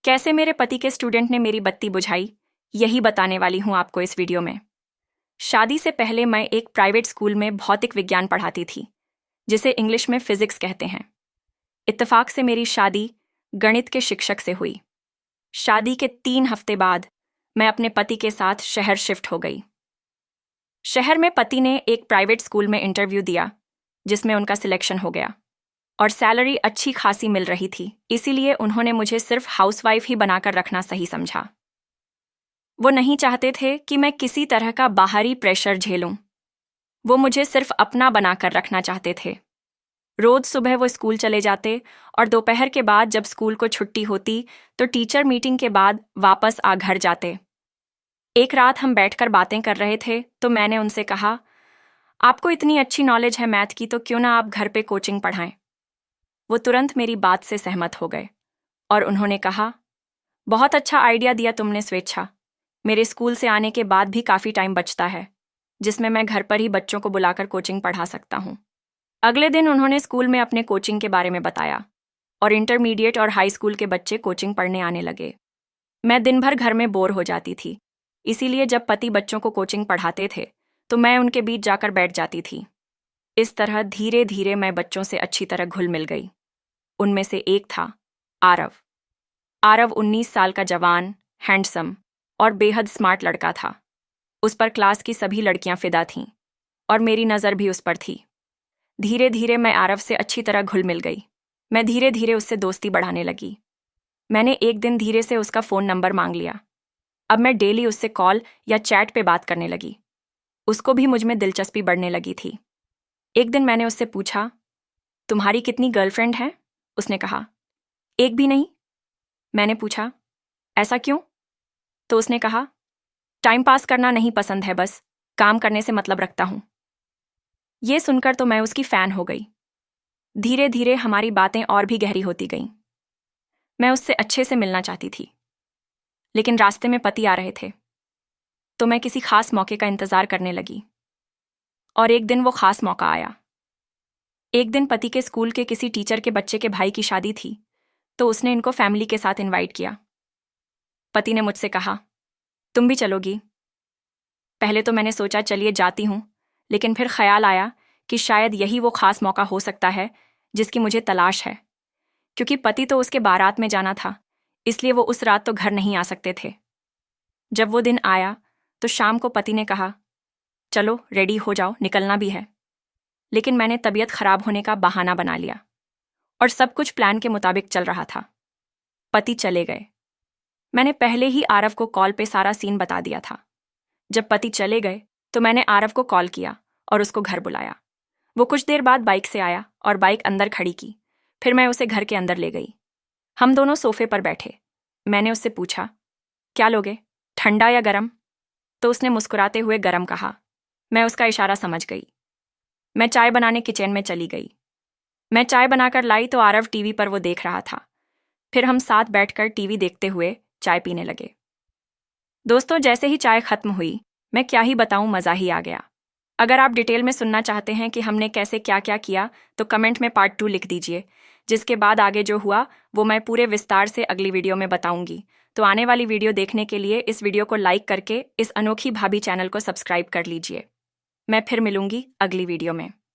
कैसे मेरे पति के स्टूडेंट ने मेरी बत्ती बुझाई, यही बताने वाली हूँ आपको इस वीडियो में। शादी से पहले मैं एक प्राइवेट स्कूल में भौतिक विज्ञान पढ़ाती थी, जिसे इंग्लिश में फिजिक्स कहते हैं। इत्तेफाक से मेरी शादी गणित के शिक्षक से हुई। शादी के 3 हफ्ते बाद मैं अपने पति के साथ शहर शिफ्ट हो गई। शहर में पति ने एक प्राइवेट स्कूल में इंटरव्यू दिया, जिसमें उनका सिलेक्शन हो गया और सैलरी अच्छी खासी मिल रही थी, इसीलिए उन्होंने मुझे सिर्फ हाउसवाइफ ही बनाकर रखना सही समझा। वो नहीं चाहते थे कि मैं किसी तरह का बाहरी प्रेशर झेलूं। वो मुझे सिर्फ अपना बनाकर रखना चाहते थे। रोज सुबह वो स्कूल चले जाते और दोपहर के बाद जब स्कूल को छुट्टी होती तो टीचर मीटिंग के बाद वापस आ घर जाते। एक रात हम बैठकर बातें कर रहे थे तो मैंने उनसे कहा, आपको इतनी अच्छी नॉलेज है मैथ की, तो क्यों ना आप घर पे कोचिंग पढ़ाएं। वो तुरंत मेरी बात से सहमत हो गए और उन्होंने कहा, बहुत अच्छा आइडिया दिया तुमने स्वेच्छा। मेरे स्कूल से आने के बाद भी काफ़ी टाइम बचता है, जिसमें मैं घर पर ही बच्चों को बुलाकर कोचिंग पढ़ा सकता हूँ। अगले दिन उन्होंने स्कूल में अपने कोचिंग के बारे में बताया और इंटरमीडिएट और हाई स्कूल के बच्चे कोचिंग पढ़ने आने लगे। मैं दिन भर घर में बोर हो जाती थी, इसीलिए जब पति बच्चों को कोचिंग पढ़ाते थे तो मैं उनके बीच जाकर बैठ जाती थी। इस तरह धीरे धीरे मैं बच्चों से अच्छी तरह घुल मिल गई। उनमें से एक था आरव। आरव 19 साल का जवान, हैंडसम और बेहद स्मार्ट लड़का था। उस पर क्लास की सभी लड़कियां फिदा थीं और मेरी नज़र भी उस पर थी। धीरे धीरे मैं आरव से अच्छी तरह घुल मिल गई। मैं धीरे धीरे उससे दोस्ती बढ़ाने लगी। मैंने एक दिन धीरे से उसका फ़ोन नंबर मांग लिया। अब मैं डेली उससे कॉल या चैट पे बात करने लगी। उसको भी मुझ में दिलचस्पी बढ़ने लगी थी। एक दिन मैंने उससे पूछा, तुम्हारी कितनी गर्लफ्रेंड हैं? उसने कहा, एक भी नहीं। मैंने पूछा, ऐसा क्यों? तो उसने कहा, टाइम पास करना नहीं पसंद है, बस काम करने से मतलब रखता हूं। ये सुनकर तो मैं उसकी फ़ैन हो गई। धीरे धीरे हमारी बातें और भी गहरी होती गईं। मैं उससे अच्छे से मिलना चाहती थी, लेकिन रास्ते में पति आ रहे थे, तो मैं किसी खास मौके का इंतज़ार करने लगी। और एक दिन वो खास मौका आया। एक दिन पति के स्कूल के किसी टीचर के बच्चे के भाई की शादी थी, तो उसने इनको फैमिली के साथ इनवाइट किया। पति ने मुझसे कहा, तुम भी चलोगी? पहले तो मैंने सोचा चलिए जाती हूँ, लेकिन फिर ख्याल आया कि शायद यही वो खास मौका हो सकता है जिसकी मुझे तलाश है। क्योंकि पति तो उसके बारात में जाना था, इसलिए वो उस रात तो घर नहीं आ सकते थे। जब वो दिन आया तो शाम को पति ने कहा, चलो रेडी हो जाओ, निकलना भी है। लेकिन मैंने तबीयत खराब होने का बहाना बना लिया और सब कुछ प्लान के मुताबिक चल रहा था। पति चले गए। मैंने पहले ही आरव को कॉल पे सारा सीन बता दिया था। जब पति चले गए तो मैंने आरव को कॉल किया और उसको घर बुलाया। वो कुछ देर बाद बाइक से आया और बाइक अंदर खड़ी की। फिर मैं उसे घर के अंदर ले गई। हम दोनों सोफे पर बैठे। मैंने उससे पूछा, क्या लोगे, ठंडा या गरम? तो उसने मुस्कुराते हुए गरम कहा। मैं उसका इशारा समझ गई। मैं चाय बनाने किचन में चली गई। मैं चाय बनाकर लाई तो आरव टीवी पर वो देख रहा था। फिर हम साथ बैठकर टीवी देखते हुए चाय पीने लगे। दोस्तों, जैसे ही चाय खत्म हुई, मैं क्या ही बताऊं, मज़ा ही आ गया। अगर आप डिटेल में सुनना चाहते हैं कि हमने कैसे क्या क्या किया तो कमेंट में पार्ट 2 लिख दीजिए, जिसके बाद आगे जो हुआ वो मैं पूरे विस्तार से अगली वीडियो में बताऊंगी। तो आने वाली वीडियो देखने के लिए इस वीडियो को लाइक करके इस अनोखी भाभी चैनल को सब्सक्राइब कर लीजिए। मैं फिर मिलूंगी अगली वीडियो में।